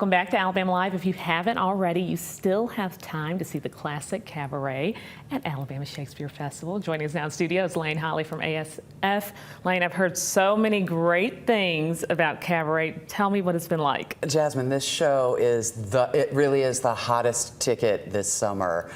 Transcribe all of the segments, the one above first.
Welcome back to Alabama Live. If you haven't already, you still have time to see the classic Cabaret at Alabama Shakespeare Festival. Joining us now in studio is Layne Holley from ASF. Layne, I've heard so many great things about Cabaret. Tell me what it's been like. Jasmine, this show it really is the hottest ticket this summer.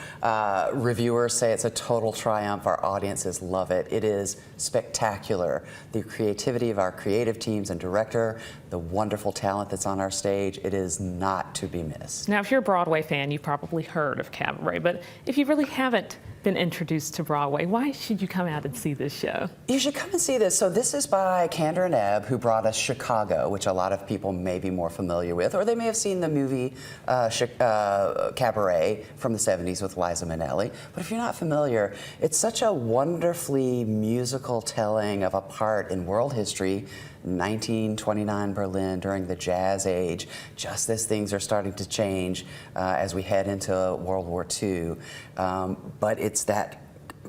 Reviewers say it's a total triumph. Our audiences love it. It is spectacular. The creativity of our creative teams and director, the wonderful talent that's on our stage, it is not to be missed. Now, if you're a Broadway fan, you've probably heard of Cabaret, but if you really haven't been introduced to Broadway, why should you come out and see this show? You should come and see this. So this is by Kander and Ebb, who brought us Chicago, which a lot of people may be more familiar with, or they may have seen the movie Cabaret from the 70s with Liza Minnelli. But if you're not familiar, it's such a wonderfully musical telling of a part in world history, 1929 Berlin during the Jazz Age, just as things are starting to change as we head into World War II. But it's that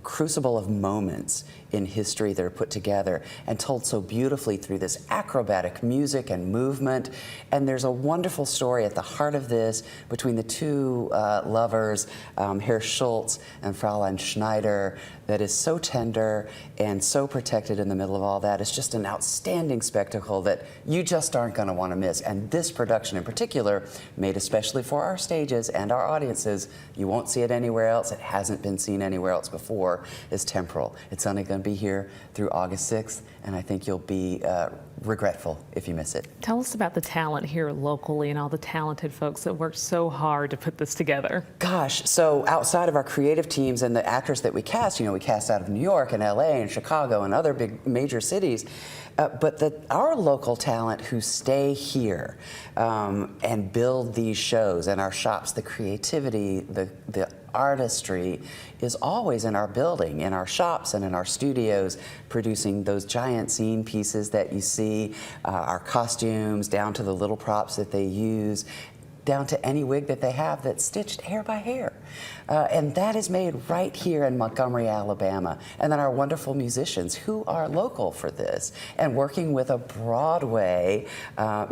crucible of moments in history that are put together and told so beautifully through this acrobatic music and movement. And there's a wonderful story at the heart of this between the two lovers, Herr Schultz and Fräulein Schneider, that is so tender and so protected in the middle of all that. It's just an outstanding spectacle that you just aren't going to want to miss. And this production in particular, made especially for our stages and our audiences, you won't see it anywhere else. It hasn't been seen anywhere else before, is temporal. It's only going to be here through August 6th, and I think you'll be regretful if you miss it. Tell us about the talent here locally and all the talented folks that worked so hard to put this together. Gosh, so outside of our creative teams and the actors that we cast, you know, we cast out of New York and LA and Chicago and other big major cities, but our local talent who stay here and build these shows and our shops, the creativity, the artistry is always in our building, in our shops and in our studios, producing those giant scene pieces that you see, our costumes, down to the little props that they use, down to any wig that they have that's stitched hair by hair. And that is made right here in Montgomery, Alabama. And then our wonderful musicians who are local for this and working with a Broadway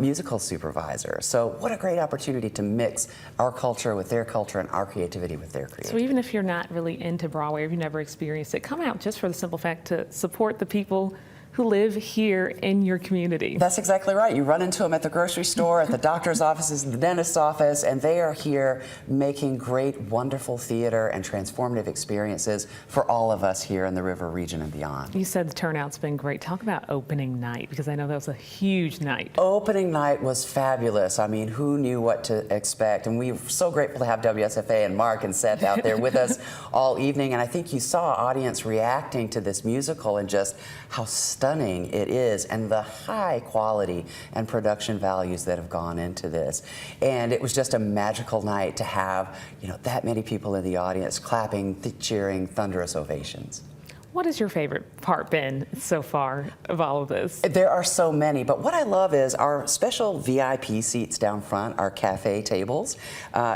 musical supervisor. So what a great opportunity to mix our culture with their culture and our creativity with their creativity. So even if you're not really into Broadway, or you've never experienced it, come out just for the simple fact to support the people who live here in your community. That's exactly right. You run into them at the grocery store, at the doctor's offices, the dentist's office, and they are here making great, wonderful theater and transformative experiences for all of us here in the River region and beyond. You said the turnout's been great. Talk about opening night, because I know that was a huge night. Opening night was fabulous. I mean, who knew what to expect? And we're so grateful to have WSFA and Mark and Seth out there with us all evening. And I think you saw audience reacting to this musical and just how stunning it is, and the high quality and production values that have gone into this. And it was just a magical night to have, you know, that many people in the audience clapping, cheering, thunderous ovations. What has your favorite part been so far of all of this? There are so many, but what I love is our special VIP seats down front, our cafe tables,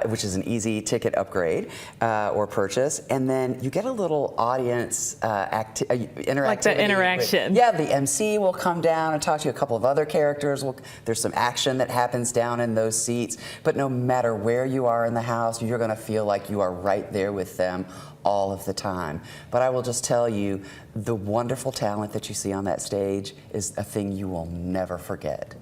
which is an easy ticket upgrade or purchase, and then you get a little audience interactivity. Like the interaction. Yeah, the MC will come down and talk to you, a couple of other characters. There's some action that happens down in those seats, but no matter where you are in the house, you're going to feel like you are right there with them all of the time. But I will just tell you, the wonderful talent that you see on that stage is a thing you will never forget.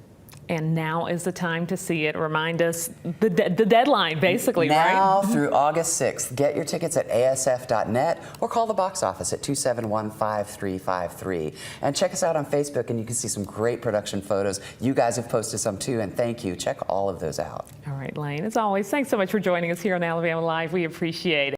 And now is the time to see it. Remind us the deadline, basically, right? Now through August 6th. Get your tickets at asf.net or call the box office at 271-5353. And check us out on Facebook, and you can see some great production photos. You guys have posted some too, and thank you. Check all of those out. All right, Layne, as always, thanks so much for joining us here on Alabama Live. We appreciate it.